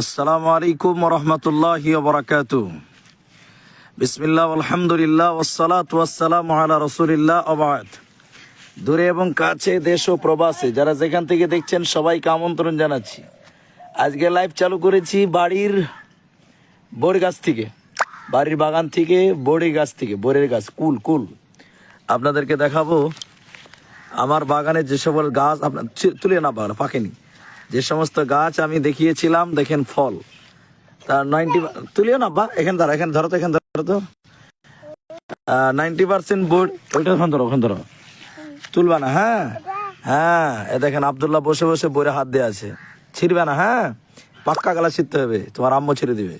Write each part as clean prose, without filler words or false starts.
আসসালামু আলাইকুম ওয়া রাহমাতুল্লাহি ওয়া বারাকাতুহু। বিসমিল্লাহ আলহামদুলিল্লাহ ওয়াসসালাতু ওয়াসসালামু আলা রাসূলিল্লাহ ওয়া বা'দ। দূরে এবং কাছে দেশ ও প্রবাসে যারা যেখান থেকে দেখছেন সবাইকে আমন্ত্রণ জানাচ্ছি। আজকে লাইভ চালু করেছি বাড়ির বড় গাছ থেকে, বাড়ির বাগান থেকে, বড়ি গাছ থেকে, বড়ের গাছ কুল আপনাদেরকে দেখাবো আমার বাগানে যে সকল গাছ আপনার তুলে না পাকেনি, যে সমস্ত গাছ আমি দেখিয়েছিলাম দেখেন ফল তার 90 তুলিও না বা এখানে ধরো, এখানে ধরো তো, এখানে ধরো তো 90% বোর্ড ওইটা ওখান ধরো তুলবা না। হ্যাঁ হ্যাঁ, এ দেখেন আব্দুল্লাহ বসে বসে বইরে হাত দিয়ে আছে, ছিড়বে না। হ্যাঁ, পাক্কা গলা ছিঁড়তে হবে, তোমার আম্মু ছেড়ে দিবে।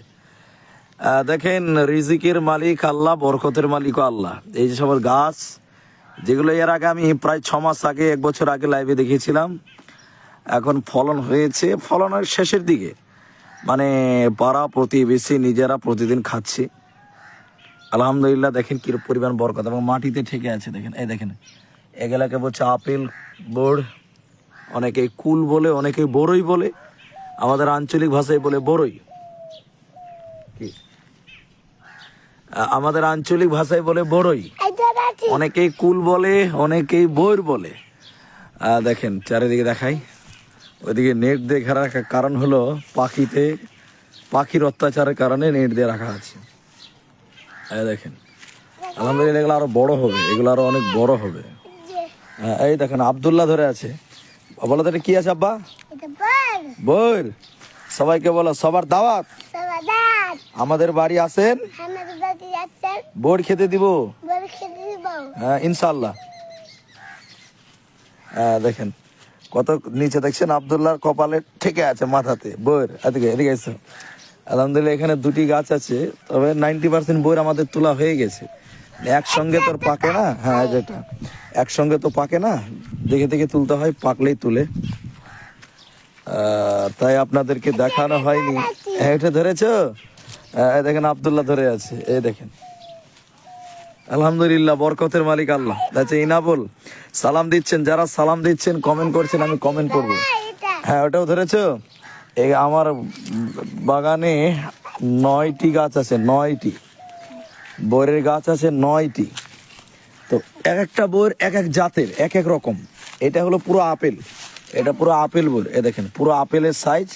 দেখেন রিজিকের মালিক আল্লাহ, বরকতের মালিকও আল্লাহ। এই যে সকল গাছ যেগুলো এর আগে আমি প্রায় 6 মাস আগে, 1 বছর আগে লাইভে দেখিয়েছিলাম, এখন ফলন হয়েছে, ফলনের শেষের দিকে, মানে পাড়া প্রতিবেশী নিজেরা প্রতিদিন খাচ্ছি আলহামদুলিল্লাহ। দেখেন কি পরিমাণ বরকত, এবং মাটিতে ঠেকে আছে। দেখেন এই দেখেন, এগুলাকে বলছে আপেল বোর্ড, অনেকে কুল বলে, অনেকে বড়ই বলে, আমাদের আঞ্চলিক ভাষায় বলে বড়ই, আমাদের আঞ্চলিক ভাষায় বলে বড়ই, অনেকেই কুল বলে, অনেকেই বইর বলে। দেখেন চারিদিকে দেখাই, ওইদিকে নেট দিয়ে ঘেরা রাখার কারণ হলো পাখির অত্যাচারের কারণে নেট দিয়ে রাখা আছে। দেখেন আলহামদুলিল্লাহ এগুলো আরো বড় হবে, এগুলো আরো অনেক বড় হবে। এই দেখেন আব্দুল্লাহ ধরে আছে, বলো তো এটা কি আছে আব্বা? বইর। সবাইকে বলো সবার দাওয়াত, আমাদের বাড়ি আসেন, বোর্ড খেতে দিব। হ্যাঁ ইনশাল্লাহ। দেখেন কত নিচে দেখছেন, আব্দুল্লাহর কপালে ঠেকে আছে মাথাতে বইর। এদিকে এসো। আলহামদুলিল্লাহ এখানে 2টি গাছ আছে, তবে 90% বইর আমাদের তোলা হয়ে গেছে। একসঙ্গে তো পাকে না। হ্যাঁ যেটা একসঙ্গে তো পাকে না, দেখে দেখে তুলতে হয়, পাকলেই তুলে। তাই আপনাদেরকে দেখানো হয়নি। এটা ধরেছো? দেখেন আব্দুল্লাহ ধরে আছে, এই দেখেন আলহামদুলিল্লাহ বরকতের মালিক আল্লাহ। আচ্ছা ইনাবুল সালাম দিচ্ছেন, যারা সালাম দিচ্ছেন কমেন্ট করছেন, আমি কমেন্ট করব। হ্যাঁ ওটাও ধরেছো? এই আমার বাগানে 9টি গাছ আছে, 9টি বইয়ের গাছ আছে, 9টি। তো এক একটা বইয়ের এক এক জাতের, এক এক রকম। এটা হলো পুরো আপেল, এটা পুরো আপেল বই। এ দেখেন পুরো আপেলের সাইজ,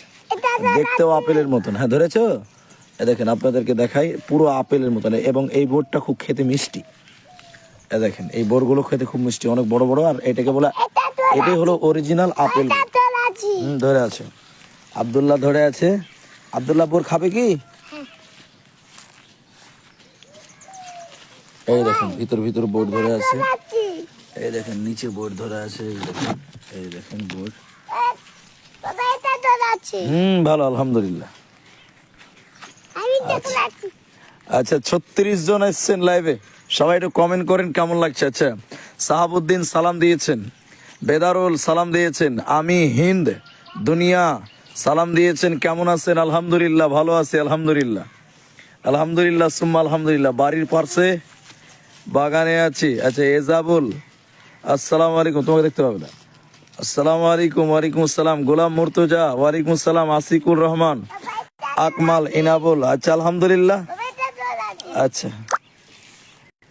দেখতেও আপেলের মতন। হ্যাঁ ধরেছো? এ দেখেন আপনাদেরকে দেখাই, পুরো আপেলের মতন। এবং এই বোর্ডটা খুব খেতে মিষ্টি। এ দেখেন এই বোর্ডগুলো খেতে খুব মিষ্টি, অনেক বড় বড়। আর এটাকে বলে, এটাই হলো অরিজিনাল আপেল। ধরে আছে আব্দুল্লাহ, ধরে আছে আব্দুল্লাহ। বোর খাবে কি? এই দেখেন ভিতর বোর্ড ধরে আছে, এই দেখেন নিচে বোর্ড ধরে আছে, এই দেখেন বোর্ড। ভালো আলহামদুলিল্লাহ। আচ্ছা 36 জন এসছেন লাইভে, সবাই একটু কমেন্ট করেন কেমন লাগছে। আচ্ছা সাহাবুদ্দিন সালাম দিয়েছেন, বেদারুল সালাম দিয়েছেন, আমি হিন্দ দুনিয়া সালাম দিয়েছেন, কেমন আছেন? আলহামদুলিল্লাহ ভালো আছি আলহামদুলিল্লাহ, আলহামদুলিল্লাহ সুম্মা আলহামদুলিল্লাহ। বাড়ির পাশে বাগানে আছি। আচ্ছা এজাবুল আসসালামু আলাইকুম, তোমাকে দেখতে পাবে না। আসসালামু আলাইকুম। ওয়ালাইকুম আসসালাম। গোলাম মুর্তজা ওয়ালাইকুম আসসালাম। আসিকুর রহমান, আকমাল, ইনাবুল। আচ্ছা আলহামদুলিল্লাহ। আচ্ছা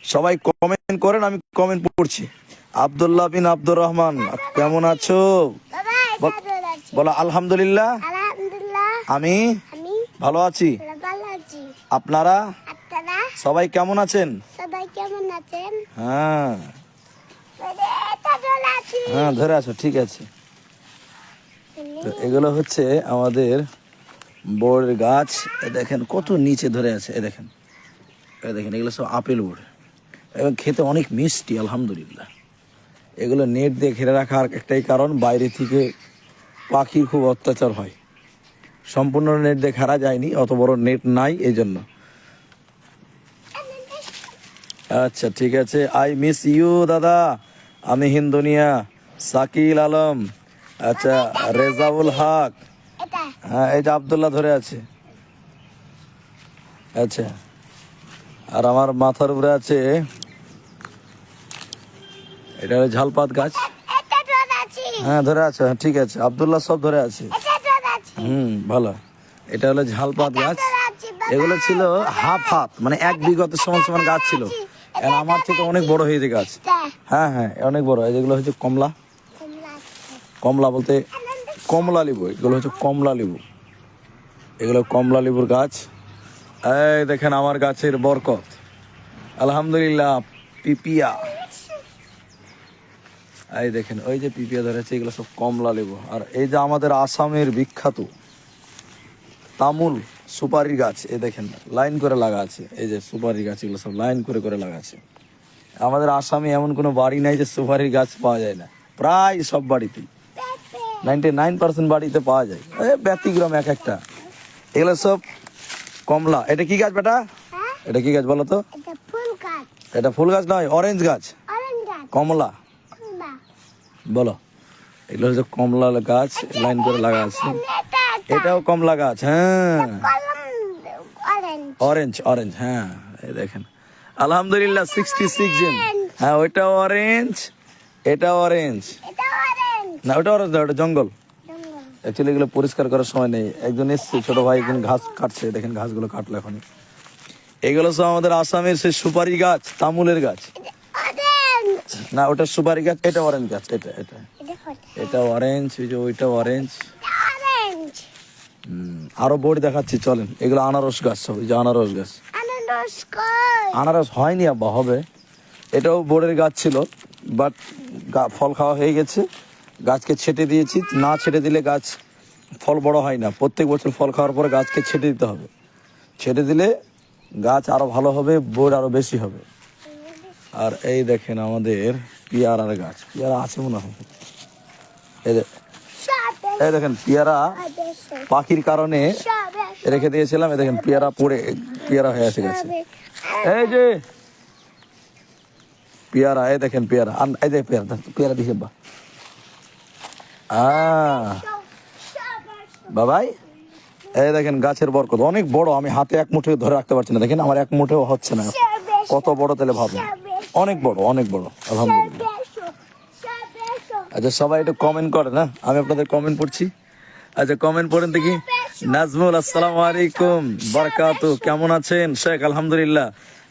সবাই কমেন্ট করেন, আমি কমেন্ট পড়ছি। আব্দুল্লাহ বিন আব্দুর রহমান কেমন আছো? বলো আলহামদুলিল্লাহ, আমি ভালো আছি। আপনারা সবাই কেমন আছেন? হ্যাঁ হ্যাঁ ধরে আছো, ঠিক আছে। তো এগুলো হচ্ছে আমাদের বড়ের গাছ। দেখেন কত নিচে ধরে আছে, এ দেখেন এগুলো সব আপেল বোর্ড, এবং খেতে অনেক মিষ্টি আলহামদুলিল্লাহ। এগুলো নেট দিয়ে ঘিরে রাখার একটাই কারণ, বাইরে থেকে পাখির খুব অত্যাচার হয়, সম্পূর্ণ নেট দিয়ে ঘেরা যায়নি, অত বড় নেট নাই এই জন্য। আচ্ছা ঠিক আছে। আই মিস ইউ দাদা, আমি হিন্দুনিয়া, সাকিল আলম। আচ্ছা রেজাউল হক, হ্যাঁ এই যে আব্দুল্লাহ ধরে আছে। আচ্ছা আর আমার মাথার উপরে আছে, এটা ঝালপাত গাছ। হ্যাঁ ধরে আছে, ঠিক আছে। আব্দুল্লাহ সব ধরে আছে। ভালো। এটা হলো ঝালপাত গাছ। এগুলো ছিল হাফ হাত, মানে 1 বিঘত সমান সমান গাছ ছিল। আর আমার থেকে অনেক বড় হয়েছে গাছ। হ্যাঁ হ্যাঁ, অনেক বড়। যেগুলো হচ্ছে কমলা, কমলা বলতে কমলা লেবু, এগুলো হচ্ছে কমলা লেবু, এগুলো কমলা লেবুর গাছ। এই দেখেন আমার গাছের বরকত, আলহামদুলিল্লাহ। পিপিয়া, এই দেখেন ওই যে পিপিয়া ধরেছে, এগুলো সব কমলা লেবু। আর এই যে আমাদের আসামের বিখ্যাত তামুল সুপারি গাছ, এই দেখেন লাইন করে লাগা আছে। এই যে সুপারি গাছ, এগুলো সব লাইন করে করে লাগা আছে। আমাদের আসামে এমন কোনো বাড়ি নাই যে সুপারির গাছ পাওয়া যায় না, প্রায় সব বাড়িতেই 99% বাড়িতে পাওয়া যায়। ব্যতিক্রম এক একটা। এগুলো সব কমলা। এটা কি গাছ বেটা? এটা কি গাছ বলো তো? এটা ফুল গাছ নয়, অরেঞ্জ গাছ, কমলা বলো। এগুলো হচ্ছে কমলা গাছ, লাইন করে লাগা আছে। এটাও কমলা গাছ, হ্যাঁ, অরেঞ্জ অরেঞ্জ, হ্যাঁ। এই দেখেন আলহামদুলিল্লাহ 66 জন। হ্যাঁ, ওইটা অরেঞ্জ, এটা অরেঞ্জ না, ওটা অরেঞ্জ না, ওটা জঙ্গল। অ্যাকচুয়ালি এগুলো পরিষ্কার করার সময় নেই। একজন এসছে, ছোট ভাই একজন ঘাস কাটছে, দেখেন ঘাসগুলো কাটলো এখন। এগুলো সব আমাদের আসামের সেই সুপারি গাছ, তামুলের গাছ। না, ওটা সুপারি গাছ, এটা অরেঞ্জ গাছ, এটা এটা এটা অরেঞ্জ, ওই যে ওইটা অরেঞ্জ। আরো বোর্ড দেখাচ্ছি চলেন। এগুলো আনারস গাছ সব, ওই যে আনারস গাছ। আনারস হয়নি আব্বা, হবে। এটাও বোর্ডের গাছ ছিল, বাট ফল খাওয়া হয়ে গেছে। গাছকে ছেটে দিয়েছি, না ছেটে দিলে গাছ ফল বড় হয় না। প্রত্যেক বছর ফল খাওয়ার পরে গাছকে ছেটে দিতে হবে। ছেটে দিলে গাছ আরো ভালো হবে, বোর্ড আরো বেশি হবে। আর এই দেখেন আমাদের পেয়ারার গাছ, পেয়ারা আছে মনে হয়। এই দেখেন পেয়ারা পাখির কারণে রেখে দিয়েছিলাম। এই দেখেন পেয়ারা পড়ে পেয়ারা হয়ে আছে গাছে। এই যে পেয়ারা, এই দেখেন পেয়ারা, এই যে পেয়ারা, পেয়ারা দিছে বাবাই। এই দেখেন গাছের বরকত অনেক বড়, আমি হাতে এক মুঠো ধরে রাখতে পারছি না। দেখেন আমার এক মুঠেও হচ্ছে না, কত বড় তাহলে ভাবুন। অনেক বড়, অনেক বড়, আলহামদুলিল্লাহ। আচ্ছা, সবাই একটু কমেন্ট করে না, আমি আপনাদের কমেন্ট পড়ছি। আচ্ছা, কমেন্ট পড়েন দেখি। নাজমুল, আসসালামু আলাইকুম বারাকাতু, কেমন আছেন? শেখ, আলহামদুলিল্লাহ।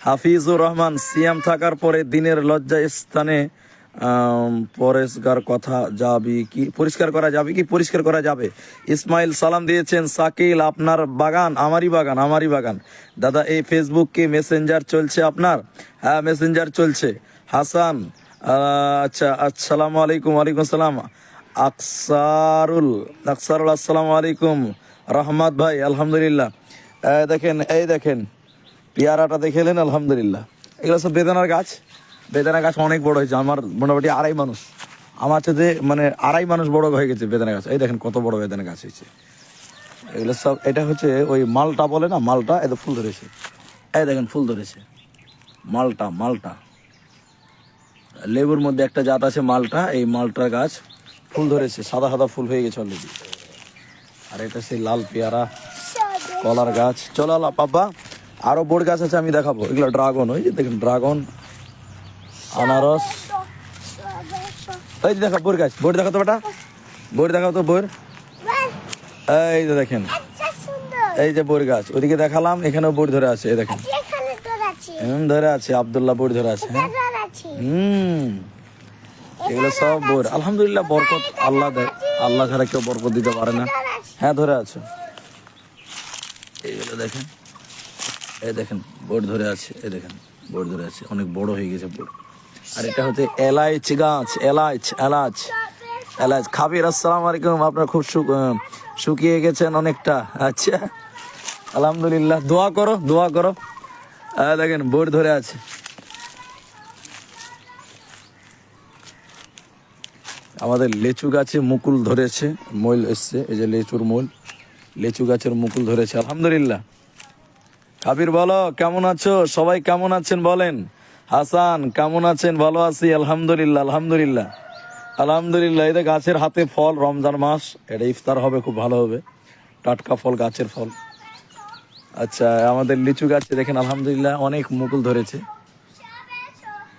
হাফিজুর রহমান, সিয়াম থাকার পরে দিনের লজ্জা স্থানে পরিষ্কার করা যাবে? ইসমাইল সালাম দিয়েছেন। সাকিল, আপনার বাগান? আমারই বাগান দাদা। এই ফেসবুক কি মেসেঞ্জার চলছে আপনার? হ্যাঁ, মেসেঞ্জার চলছে। হাসান, আচ্ছা, আসসালামু আলাইকুম। ওয়ালাইকুম আসসালাম। আকসারুল, আসসালামু আলাইকুম। রহমত ভাই, আলহামদুলিল্লাহ। এই দেখেন পেয়ারাটা দেখেলেন, আলহামদুলিল্লাহ। এগুলো সব বেদানার গাছ। বেদানা গাছ অনেক বড় হয়েছে, আমার মোটামুটি আমার সাথে মানে 2.5 মানুষ বড় হয়ে গেছে বেদানা গাছ। এই দেখেন কত বড় বেদানা গাছ হয়েছে। এগুলো সব, এটা হচ্ছে ওই মালটা বলে না, মালটা। এত ফুল ধরেছে, এই দেখেন ফুল ধরেছে, মালটা। লেবুর মধ্যে একটা জাত আছে মালটা, এই মালটা গাছ ফুল ধরেছে, সাদা সাদা ফুল হয়ে গেছে অলরেডি। আর এটা সেই লাল পেয়ারা, কলার গাছ। চলো বাবা, আরো বোর্ড গাছ আছে, আমি দেখাবো। এগুলো ড্রাগন, ওই যে দেখেন ড্রাগন, আনারস। এই যে দেখা বোর গাছ, বোর দেখাতো বেটা, বোর দেখাও তো বোর। এই যে দেখেন, এই যে বোর গাছ, ওইদিকে দেখালাম, এখানেও বোর ধরে আছে। এই দেখেন ধরে আছে, আব্দুল্লাহ বোর ধরে আছে। এগুলো সব বোর, আলহামদুলিল্লাহ। বরকত আল্লাহ দেয়, আল্লাহ ছাড়া কেউ বরকত দিতে পারে না। হ্যাঁ, ধরে আছে। এইগুলো দেখেন, এই দেখেন বোর ধরে আছে, এই দেখেন বোর ধরে আছে, অনেক বড় হয়ে গেছে বোর। আর এটা হচ্ছে এলাচ গাছ, এলাচ। খাবির, আসসালামু আলাইকুম। আপনার খুব শুকিয়ে গেছেন অনেকটা। আচ্ছা, আলহামদুলিল্লাহ। দোয়া করো। দেখেন বোর ধরে আছে। আমাদের লেচু গাছে মুকুল ধরেছে, মূল এসছে। এই যে লেচুর মূল, লেচু গাছের মুকুল ধরেছে, আলহামদুলিল্লাহ। কাবির, বলো কেমন আছো? সবাই কেমন আছেন বলেন। হাসান, কেমন আছেন? ভালো আছি, আলহামদুলিল্লাহ। এই যে গাছের হাতে ফল, রমজান মাস, এটা ইফতার হবে, খুব ভালো হবে। টাটকা ফল, গাছের ফল। আচ্ছা, আমাদের লিচু গাছে দেখেন আলহামদুলিল্লাহ অনেক মুকুল ধরেছে।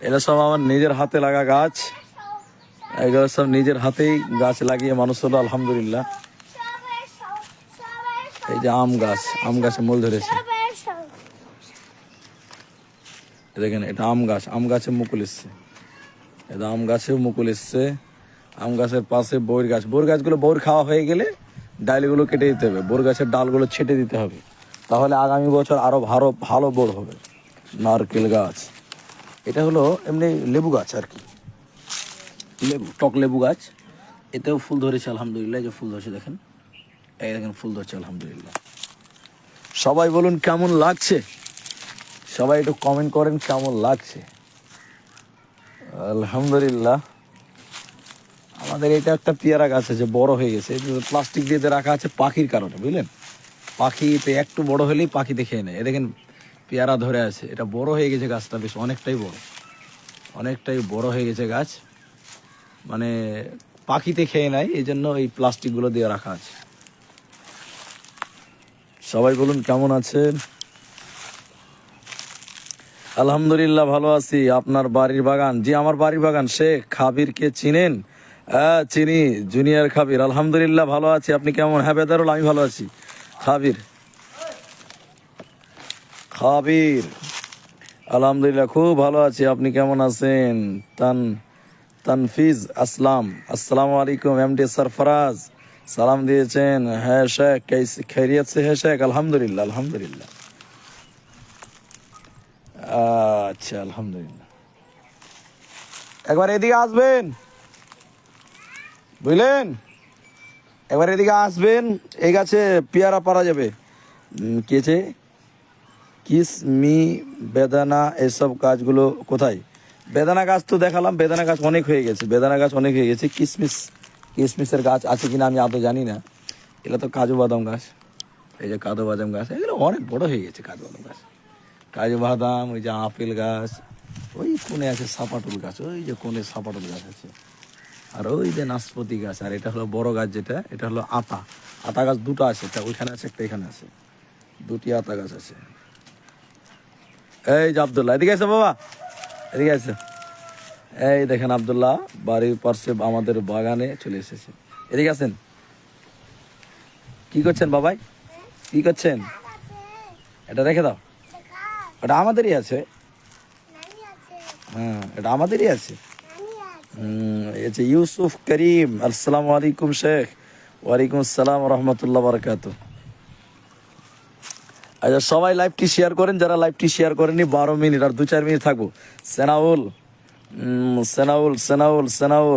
এটা সব আমার নিজের হাতে লাগা গাছ। এগুলো সব নিজের হাতেই গাছ লাগিয়ে মানুষ হলো, আলহামদুলিল্লাহ। এই যে আম গাছ, আম গাছে মূল ধরেছে। দেখেন এটা আম গাছ, আম গাছে মুকুল এসছে। এটা আম গাছেও মুকুল এসছে। আম গাছের পাশে বউর গাছ, বউর গাছগুলো বউর খাওয়া হয়ে গেলে ডালগুলো কেটে দিতে হবে, বউর গাছের ডালগুলো ছেটে দিতে হবে, তাহলে আগামী বছর আরো ভালো ভালো বড় হবে। নারকেল গাছ, এটা হলো এমনি লেবু গাছ আর কি, লেবু, টক লেবু গাছ। এতেও ফুল ধরেছে আলহামদুলিল্লাহ, এই যে ফুল ধরেছে দেখেন, এই দেখেন ফুল ধরছে আলহামদুলিল্লাহ। সবাই বলুন কেমন লাগছে, সবাই একটু কমেন্ট করেন কেমন লাগছে। আলহামদুলিল্লাহ। আমাদের এটা একটা পেয়ারা গাছ আছে, বড় হয়ে গেছে, প্লাস্টিক দিয়ে রাখা আছে পাখির কারণে, বুঝলেন, পাখিতে একটু বড় হলেই পাখি দেখে নেয়। এ দেখেন পেয়ারা ধরে আছে, এটা বড় হয়ে গেছে গাছটা, বেশ অনেকটাই বড়, অনেকটাই বড় হয়ে গেছে গাছ, মানে পাখিতে খেয়ে নেয়, এই জন্য এই প্লাস্টিকগুলো দিয়ে রাখা আছে। সবাই বলুন কেমন আছেন। আলহামদুলিল্লাহ ভালো আছি। আপনার বাড়ির বাগান? জি আমার বাড়ির বাগান। শেখ খাবিরকে চিনেন? হ্যাঁ চিনি, জুনিয়র খাবির। আলহামদুলিল্লাহ ভালো আছি, আপনি কেমন? হ্যাঁ বেদারুল, আমি ভালো আছি। খাবির, খাবির আলহামদুলিল্লাহ খুব ভালো আছি, আপনি কেমন আছেন? তানফিজ আসলাম, আসসালামু আলাইকুম। এমডি সরফরাজ সালাম দিয়েছেন। হ্যাঁ শেখ, খৈরিয়ত সে হ্যাঁ শেখ? আলহামদুলিল্লাহ আলহামদুলিল্লাহ। আচ্ছা আলহামদুলিল্লাহ। একবার এদিকে আসবেন, বুঝলেন, একবার এদিকে আসবেন, এই গাছে পেয়ারা পারা যাবে। কেছে কিসমি, বেদানা, এসব গাছগুলো কোথায়? বেদানা গাছ তো দেখালাম, বেদানা গাছ অনেক হয়ে গেছে, বেদানা গাছ অনেক হয়ে গেছে। কিসমিসের গাছ আছে কিনা আমি আদৌ জানি না। এগুলো তো কাজু বাদাম গাছ, এই যে কাজু বাদাম গাছ, এগুলো অনেক বড় হয়ে গেছে কাজু বাদাম গাছ। কাজু বাদাম, ওই যে আপেল গাছ, ওই কোণে আছে সাপাটুল গাছ, ওই যে কোণে সাপাটুল গাছ আছে, আর ওই যে নাশপাতি গাছ। আর এটা হলো বড় গাছ যেটা, এটা হলো আতা, আতা গাছ দুটো আছে, একটা ওইখানে আছে একটা এখানে আছে, দুটি আতা গাছ আছে। এই যে আব্দুল্লাহ এদিকে আছে, বাবা এদিকে আছে। এই দেখেন আব্দুল্লাহ বাড়ির পাশে আমাদের বাগানে চলে এসেছে। এদিকে আছেন, কি করছেন বাবাই, কি করছেন? এটা রেখে দাও, এটা আমাদেরই আছে। হ্যাঁ এটা আমাদেরই আছে। ইউসুফ করিম, আসসালামু আলাইকুম শেখ। ওয়ালাইকুম আসসালাম রহমতুল্লাহ বারকাত। আচ্ছা সবাই লাইভটি শেয়ার করেন, যারা লাইভটি শেয়ার করেনি, 12 মিনিট আর 2-4 মিনিট থাকবো। সেনাউল, সেনাউল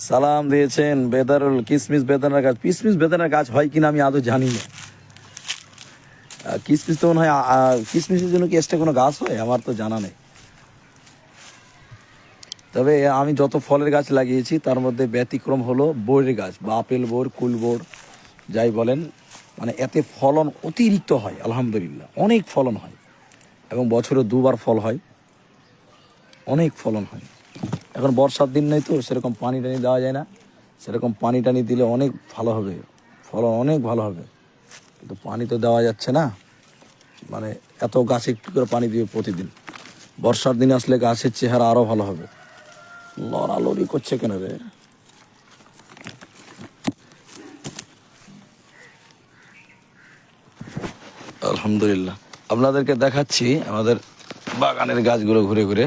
সালাম দিয়েছেন। বেদারুল, কিসমিস বেদানার গাছ, কিসমিস বেদানার গাছ হয় কিনা আমি আদৌ জানি না। কিসমিস তো মনে হয়, কিসমিসের জন্য কি এক্সট্রা কোনো গাছ হয় আমার তো জানা নেই। তবে আমি যত ফলের গাছ লাগিয়েছি তার মধ্যে ব্যতিক্রম হলো বউয়ের গাছ, বা আপেল বোর, কুল বোর, যাই বলেন, মানে এতে ফলন অতিরিক্ত হয় আলহামদুলিল্লাহ, অনেক ফলন হয়, এবং বছরে 2বার ফল হয়, অনেক ফলন হয়। এখন বর্ষার দিন নেই তো সেরকম পানি টানি দেওয়া যায় না, সেরকম পানি টানি দিলে অনেক ভালো হবে, ফলন অনেক ভালো হবে, কিন্তু পানি তো দেওয়া যাচ্ছে না, মানে এত গাছে একটু করে পানি দিবে প্রতিদিন। বর্ষার দিনে আসলে গাছের চেহারা আরও ভালো হবে। লড়ালড়ি করছে কেন রে? আলহামদুলিল্লাহ আপনাদেরকে দেখাচ্ছি আমাদের বাগানের গাছগুলো ঘুরে ঘুরে।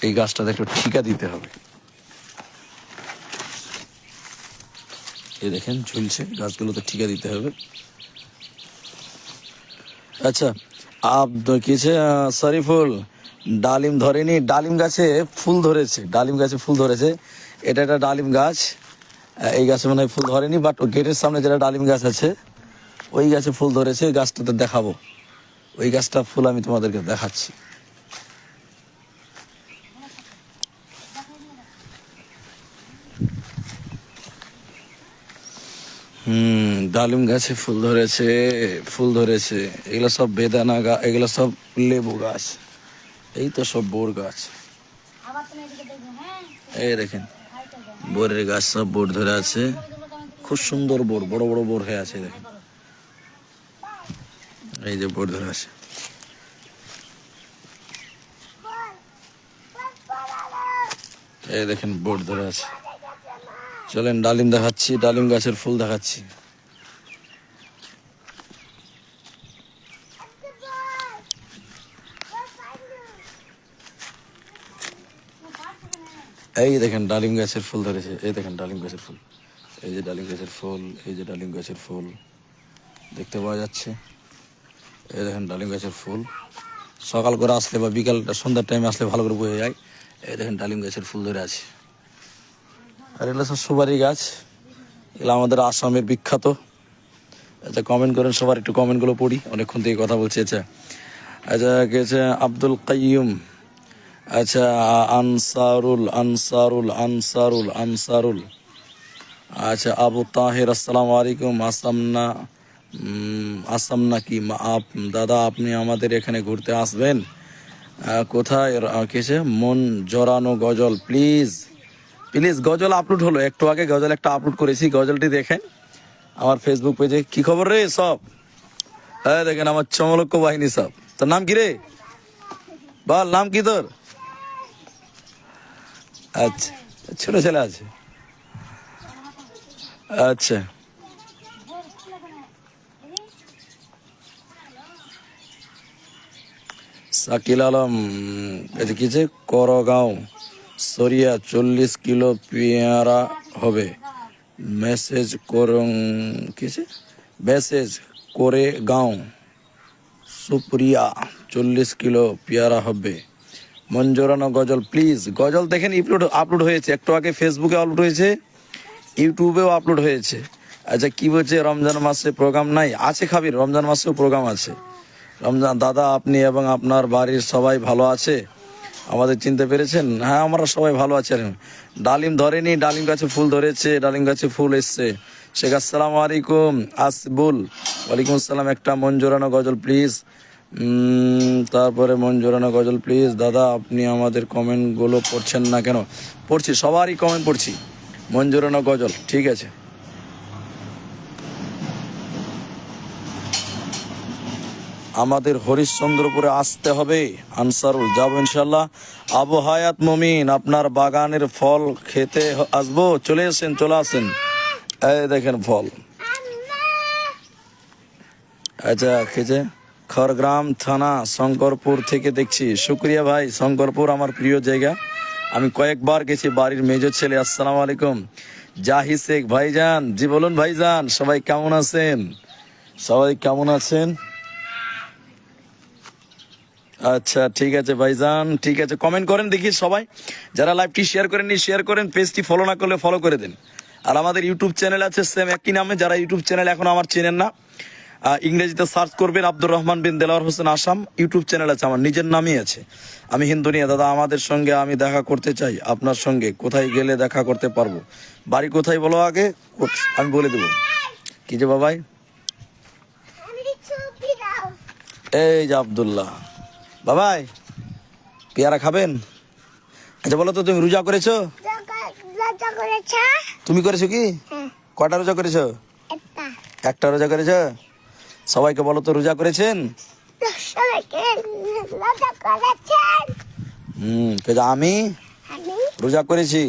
এই গাছটাতে একটু ঠিকা দিতে হবে, এই দেখেন ঝুলছে, গাছগুলোতে ঠিকা দিতে হবে। আচ্ছা কিছে শরীফুল, ডালিম ধরেনি? ডালিম গাছে ফুল ধরেছে, ডালিম গাছে ফুল ধরেছে, এটা একটা ডালিম গাছ। এই গাছে মনে হয় ফুল ধরেনি, বাট গেটের সামনে যেটা ডালিম গাছ আছে ওই গাছে ফুল ধরেছে, ওই গাছটাতে দেখাবো, ওই গাছটা ফুল আমি তোমাদেরকে দেখাচ্ছি। ডালিম গাছে ফুল ধরেছে, ফুল ধরেছে। এগুলো সব বেদানা গাছ, এগুলো সব লেবু গাছ, এই তো সব বোর গাছ। এই দেখেন বোরের গাছ, সব বোর ধরে আছে, খুব সুন্দর বোর, বড় বড় বোর হয়ে আছে দেখেন, এই যে বোর ধরে আছে। এই দেখেন বোর ধরে আছে, চলেন ডালিম দেখাচ্ছি, ডালিম গাছের ফুল দেখাচ্ছি। এই দেখেন ডালিম গাছের ফুল ধরেছে, এই দেখেন ডালিম গাছের ফুল, এই যে ডালিম গাছের ফুল, এই যে ডালিম গাছের ফুল দেখতে পাওয়া যাচ্ছে। এই দেখেন ডালিম গাছের ফুল, সকাল করে আসলে বা বিকাল সন্ধ্যার টাইমে আসলে ভালো করে বোঝা যায়। এই দেখেন ডালিম গাছের ফুল ধরে আছে। আর এগুলো সব সুপারি গাছ, এগুলো আমাদের আসামের বিখ্যাত। আচ্ছা কমেন্ট করেন, সবার একটু কমেন্টগুলো পড়ি, অনেকক্ষণ থেকে কথা বলছি। আচ্ছা আচ্ছা গেছে আব্দুল কাইয়ুম, আচ্ছা আনসারুল আনসারুল আনসারুল আনসারুল, আচ্ছা আবু তাহের আসসালামু আলাইকুম। আসামনা আসাম নাকি দাদা আপনি আমাদের এখানে ঘুরতে আসবেন? কোথায় কেছে মন জড়ানো গজল, প্লিজ প্লিজ। গজল আপলোড হলো একটু আগে, গজল একটা আপলোড করেছি, গজলটি দেখেন আমার ফেসবুক পেজে। কি খবর রে সব? হ্যাঁ দেখেন আমার চমলক্ষ বাহিনী সব। তোর নাম কি রে? বল নাম কি তোর? আচ্ছা ছোট ছেলে আছে। আচ্ছা শাকিল আলম, এটা কি যে করগাঁও সরিয়া 40 কিলো পেয়ারা হবে, মেসেজ করুন কিসে, মেসেজ করে গাঁও সুপ্রিয়া 40 কিলো পেয়ারা হবে। মঞ্জুরানো গজল প্লিজ। গজল দেখেন আপলোড হয়েছে একটু আগে, ফেসবুকে আপলোড হয়েছে, ইউটিউবেও আপলোড হয়েছে। আচ্ছা কি বলছে রমজান মাসে প্রোগ্রাম নাই? আছে খাবির, রমজান মাসেও প্রোগ্রাম আছে। রমজান দাদা আপনি এবং আপনার বাড়ির সবাই ভালো আছে? আমাদের চিনতে পেরেছেন? হ্যাঁ আমরা সবাই ভালো আছি। ডালিম ধরেনি, ডালিম গাছে ফুল ধরেছে, ডালিম গাছে ফুল এসছে। শেখ আসসালামু আলাইকুম। আসবুল ওয়ালাইকুম আসসালাম। একটা মন জোরানো গজল প্লিজ। তারপরে মন জোরানো গজল প্লিজ। দাদা আপনি আমাদের কমেন্টগুলো পড়ছেন না কেন? পড়ছি, সবারই কমেন্ট পড়ছি। মন জোরানো গজল, ঠিক আছে। আমাদের হরিশ্চন্দ্রপুরে আসতে হবে। আনসারুল যাবো ইনশাল্লাহ। আবু হায়াত মমিন আপনার বাগানের ফল খেতে আসবো, চলে আসেন চলে আসেন। এই দেখেন ফল। আচ্ছা খেছে খড়গ্রাম থানা শঙ্করপুর থেকে দেখছি। শুক্রিয়া ভাই, শঙ্করপুর আমার প্রিয় জায়গা, আমি কয়েকবার গেছি, বাড়ির মেজর ছেলে। আসসালামু আলাইকুম জাহি শেখ ভাইজান। জি বলুন ভাইজান, সবাই কেমন আছেন? সবাই কেমন আছেন? আচ্ছা ঠিক আছে ভাইজান, ঠিক আছে কমেন্ট করেন দেখি সবাই। যারা লাইভটি শেয়ার করেননি শেয়ার করেন, পেজটি ফলো না করলে ফলো করে দেন। আর আমাদের ইউটিউব চ্যানেল আছে সেম একই নামে, যারা ইউটিউব চ্যানেল এখন আমার চেনেন না, ইংরেজিতে সার্চ করবেন আব্দুর রহমান বিন দেলাওয়ার হোসেন আসাম, ইউটিউব চ্যানেল আছে, আমার নিজের নামই আছে। আমি হিন্দুনিয়া দাদা, আমাদের সঙ্গে আমি দেখা করতে চাই আপনার সঙ্গে, কোথায় গেলে দেখা করতে পারবো? বাড়ি কোথায় বলো আগে, আমি বলে দেবো। কি যে বাবাই, এই যে আব্দুল্লাহ বাবাই, পেয়ারা খাবেন? আচ্ছা বলো তো তুমি রোজা করেছো? তুমি করেছো কি? কয়টা রোজা করেছো? একটা রোজা করেছো? সবাইকে বলো তো রোজা করেছেন? আমি রোজা করেছি।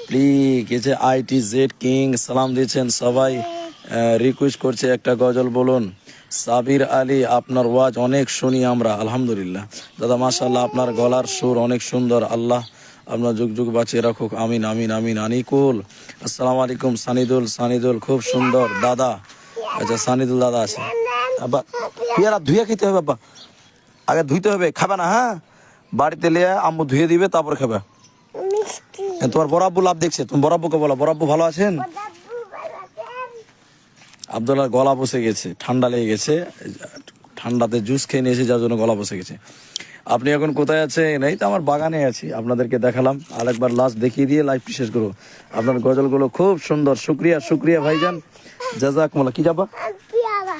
প্লিজ আইটি জেড কিং সালাম দিয়েছেন, সবাই রিকোয়েস্ট করছে একটা গজল বলুন। সাবির আলী আপনার ওয়াজ অনেক শুনি আমরা, আলহামদুলিল্লাহ দাদা মাশাআল্লাহ, আপনার গলার সুর অনেক সুন্দর, আল্লাহ আপনার যুগ যুগ বাঁচিয়ে রাখুক, আমিন আমিন আমিন। আনিকুল আসসালামু আলাইকুম। সানিদুল খুব সুন্দর দাদা। আচ্ছা সানিদুল দাদা আছে। আব্বা পেয়ারা ধুয়ে খেতে হবে, বাবা আগে ধুইতে হবে, খাবে না? হ্যাঁ বাড়িতে লিয়ে আম্মু ধুয়ে দিবে তারপর খাবে। তোমার বরাব্বু লাভ দেখছে, তুমি বরাব্বুকে বলো, বরাব্বু ভালো আছেন? আব্দুল্লাহ গলা বসে গেছে, ঠান্ডা লেগে গেছে, ঠান্ডাতে জুস খেয়ে নিয়েছে যার জন্য গলা বসে গেছে। আপনি এখন কোথায় আছেন? এই তো আমার বাগানে আছি, আপনাদেরকে দেখালাম, আরেকবার লাস্ট দেখিয়ে দিয়ে লাইভটি শেষ করবো। আপনার গজলগুলো খুব সুন্দর, শুক্রিয়া শুক্রিয়া ভাইজান, জাজাকুমুল্লাহ। কি যাবা?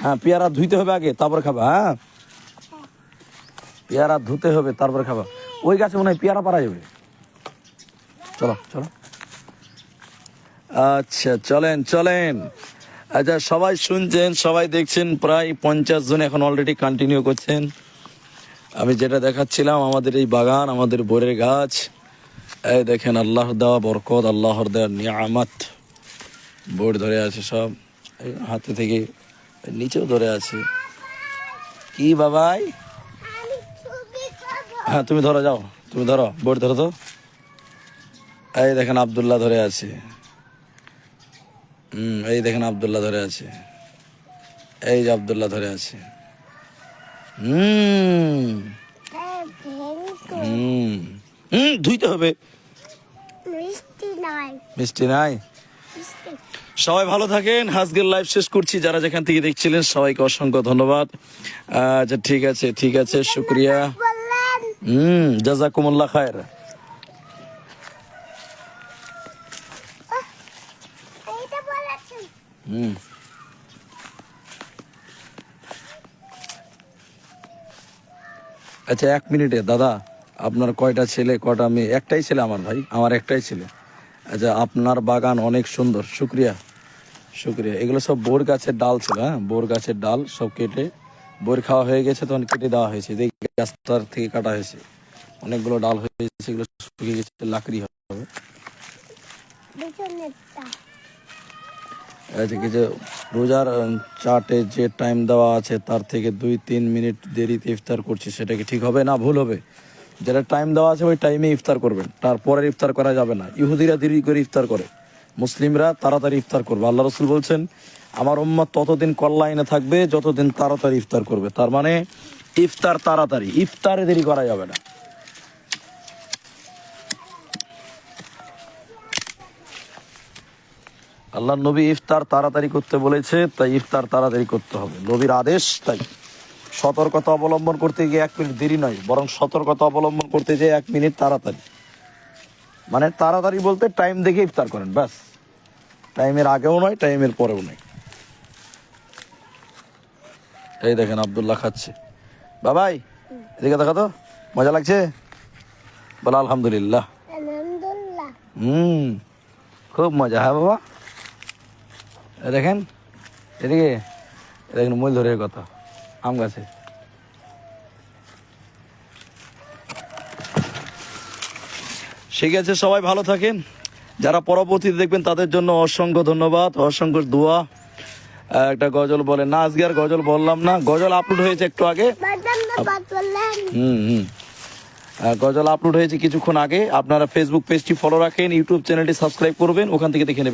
হ্যাঁ পেয়ারা ধুইতে হবে আগে তারপর খাবা। হ্যাঁ পেয়ারা ধুতে হবে তারপর খাবা। ওই গাছে মনে হয় পেয়ারা পারা যাবে, চলো চলো। আচ্ছা চলেন চলেন। আচ্ছা সবাই শুনছেন, সবাই দেখছেন, প্রায় 50 জন এখন অলরেডি কন্টিনিউ করছেন। আমি যেটা দেখাচ্ছিলাম আমাদের এই বাগান, আমাদের বরের গাছ, এই দেখেন আল্লাহর দেওয়া বরকত, আল্লাহর দেওয়া নিয়ামত। বোর ধরে আছে সব, এই হাতে থেকে নিচেও ধরে আছে। কি বাবাই? হ্যাঁ তুমি ধরো, যাও তুমি ধরো, বোর ধরো তো। এই দেখেন আব্দুল্লাহ ধরে আছে। এই দেখেন আব্দুল্লাহ ধরে আছে, এই যে আব্দুল্লাহ ধরে আছে। ধুইতে হবে, মিষ্টি নাই। সবাই ভালো থাকেন, আজকের লাইভ শেষ করছি। যারা যেখান থেকে দেখছিলেন সবাইকে অসংখ্য ধন্যবাদ। আচ্ছা ঠিক আছে, ঠিক আছে, শুক্রিয়া। জাজাকুমুল্লাহ খায়ের। আচ্ছা 1 মিনিটে দাদা, আপনার কয়টা ছেলে, কয়টা মেয়ে? একটাই ছেলে আমার ভাই, আমার একটাই ছেলে। আচ্ছা আপনার বাগান অনেক সুন্দর, শুক্রিয়া শুক্রিয়া। এগুলো সব বোর গাছের ডাল ছিল, হ্যাঁ বোর গাছের ডাল সব কেটে, বোর খাওয়া হয়ে গেছে তখন কেটে দেওয়া হয়েছে। এই গাছটার থেকে কাটা হয়েছে, অনেকগুলো ডাল হয়েছে, সেগুলো শুকিয়ে গেছে, লাকড়ি হবে। আচ্ছা কি যে রোজার চার্টে যে টাইম দেওয়া আছে তার থেকে 2-3 মিনিট দেরিতে ইফতার করছি, সেটা কি ঠিক হবে না ভুল হবে? যেটা টাইম দেওয়া আছে ওই টাইমে ইফতার করবেন, তারপরে ইফতার করা যাবে না। ইহুদিরা দেরি করে ইফতার করে, মুসলিমরা তাড়াতাড়ি ইফতার করবে। আল্লাহ রসুল বলছেন আমার উম্মত ততদিন কল্যাণে থাকবে যতদিন তাড়াতাড়ি ইফতার করবে। তার মানে ইফতার তাড়াতাড়ি, ইফতারে দেরি করা যাবে না। আল্লাহ নবী ইফতার তাড়াতাড়ি করতে বলেছে, তাই ইফতার তাড়াতাড়ি করতে হবে, নবীর আদেশ। তাই সতর্কতা অবলম্বন করতে গিয়ে 1 মিনিট দেরি নয়, বরং সতর্কতা অবলম্বন করতে যেয়ে 1 মিনিট তাড়াতাড়ি। মানে তাড়াতাড়ি বলতে টাইম দেখে ইফতার করেন, ব্যাস। টাইমের আগেও নয়, টাইমের পরেও নয়। এই দেখেন আব্দুল্লাহ খাচ্ছে। বাবাই এদিকে দেখা তো, মজা লাগছে? বলো আলহামদুলিল্লাহ। খুব মজা, হ্যাঁ বাবা। দেখেন এদিকে, দেখেন মূল ধরে কথা আম গাছে। ঠিক আছে, সবাই ভালো থাকেন। যারা পরবর্তীতে দেখবেন তাদের জন্য অসংখ্য ধন্যবাদ, অসংখ্য দোয়া। একটা গজল বলে না, আজকে আর গজল বললাম না, গজল আপলোড হয়েছে একটু আগে। গজল আপলোড হয়েছে কিছুক্ষণ আগে। আপনারা ফেসবুক পেজটি ফলো রাখেন, ইউটিউব চ্যানেলটি সাবস্ক্রাইব করবেন, ওখান থেকে দেখে নেবেন।